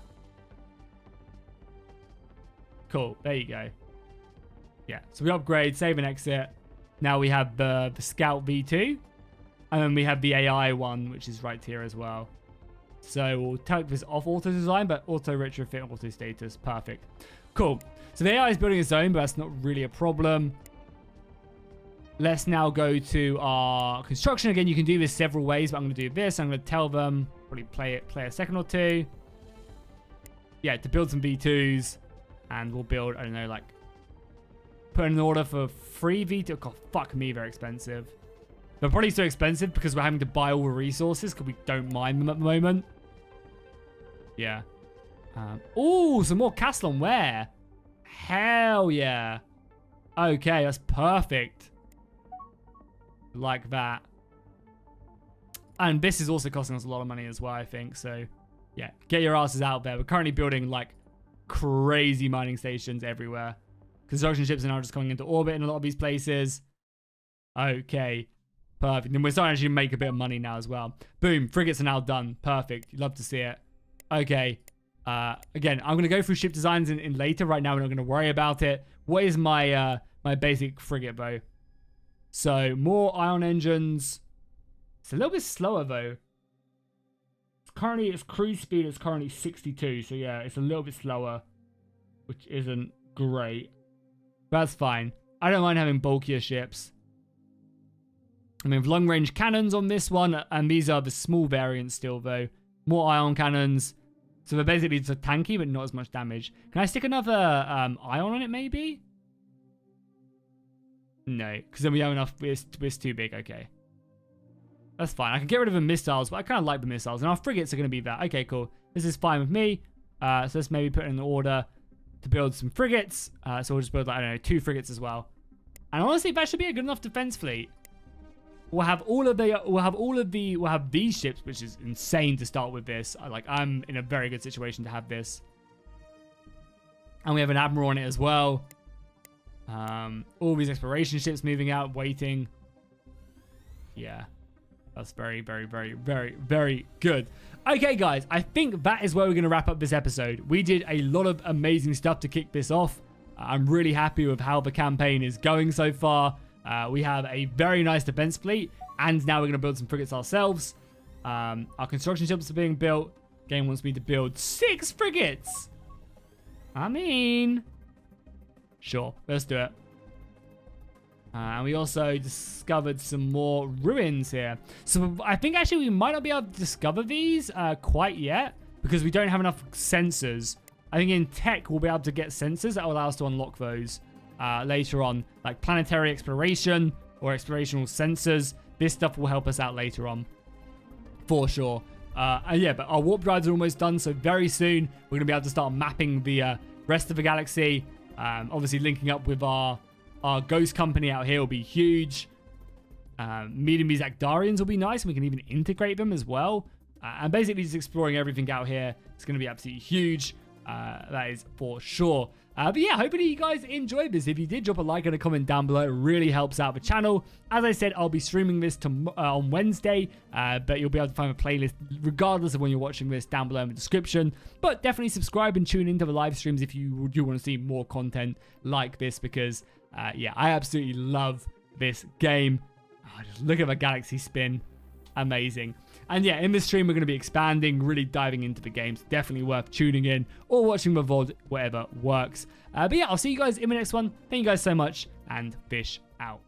Cool. There you go. Yeah. So we upgrade, save and exit. Now we have the Scout V2. And then we have the AI one, which is right here as well. So we'll take this off auto design, but auto retrofit, auto status. Perfect. Cool. So the AI is building its own, but that's not really a problem. Let's now go to our construction. Again, you can do this several ways, but I'm going to do this. I'm going to tell them, probably play a second or two. Yeah, to build some V2s. And we'll build, I don't know, like, put in an order for 3 V2. God, fuck me, very expensive. They're probably so expensive because we're having to buy all the resources because we don't mine them at the moment. Yeah. Oh, some more castle on where? Hell yeah. Okay, that's perfect. Like that. And this is also costing us a lot of money as well, I think. So, yeah, get your asses out there. We're currently building, like, crazy mining stations everywhere. Construction ships are now just coming into orbit in a lot of these places. Okay. Perfect. And we're starting to actually make a bit of money now as well. Boom. Frigates are now done. Perfect. You'd love to see it. Okay. Again, I'm going to go through ship designs in later. Right now, we're not going to worry about it. What is my my basic frigate, though? So, more ion engines. It's a little bit slower, though. Currently, its cruise speed is currently 62. So, yeah, it's a little bit slower. Which isn't great. But that's fine. I don't mind having bulkier ships. I mean, long-range cannons on this one. And these are the small variants still, though. More ion cannons. So they're basically just tanky, but not as much damage. Can I stick another ion on it, maybe? No, because then we have enough. It's too big. Okay. That's fine. I can get rid of the missiles, but I kind of like the missiles. And our frigates are going to be that. Okay, cool. This is fine with me. So let's maybe put in an order to build some frigates. So we'll just build, like, I don't know, 2 frigates as well. And honestly, that should be a good enough defense fleet. We'll have these ships, which is insane to start with this. I'm in a very good situation to have this. And we have an admiral on it as well. All these exploration ships moving out, waiting. Yeah. That's very, very, very, very, very good. Okay, guys, I think that is where we're going to wrap up this episode. We did a lot of amazing stuff to kick this off. I'm really happy with how the campaign is going so far. We have a very nice defense fleet, and now we're going to build some frigates ourselves. Our construction ships are being built. Game wants me to build 6 frigates. I mean, sure, let's do it. And we also discovered some more ruins here. So I think actually we might not be able to discover these quite yet because we don't have enough sensors. I think in tech we'll be able to get sensors that will allow us to unlock those later on. Like planetary exploration or explorational sensors. This stuff will help us out later on. For sure. And yeah, but our warp drives are almost done. So very soon we're going to be able to start mapping the rest of the galaxy. Obviously linking up with our ghost company out here will be huge. Meeting these Actarians will be nice, and we can even integrate them as well. And basically just exploring everything out here. It's going to be absolutely huge. That is for sure. But yeah, hopefully you guys enjoyed this. If you did, drop a like and a comment down below. It really helps out the channel. As I said, I'll be streaming this on Wednesday, but you'll be able to find a playlist regardless of when you're watching this down below in the description. But definitely subscribe and tune into the live streams if you do want to see more content like this, because yeah, I absolutely love this game. Oh, just look at the galaxy spin. Amazing. And yeah, in this stream, we're going to be expanding, really diving into the games. Definitely worth tuning in or watching the VOD, whatever works. But yeah, I'll see you guys in the next one. Thank you guys so much, and fish out.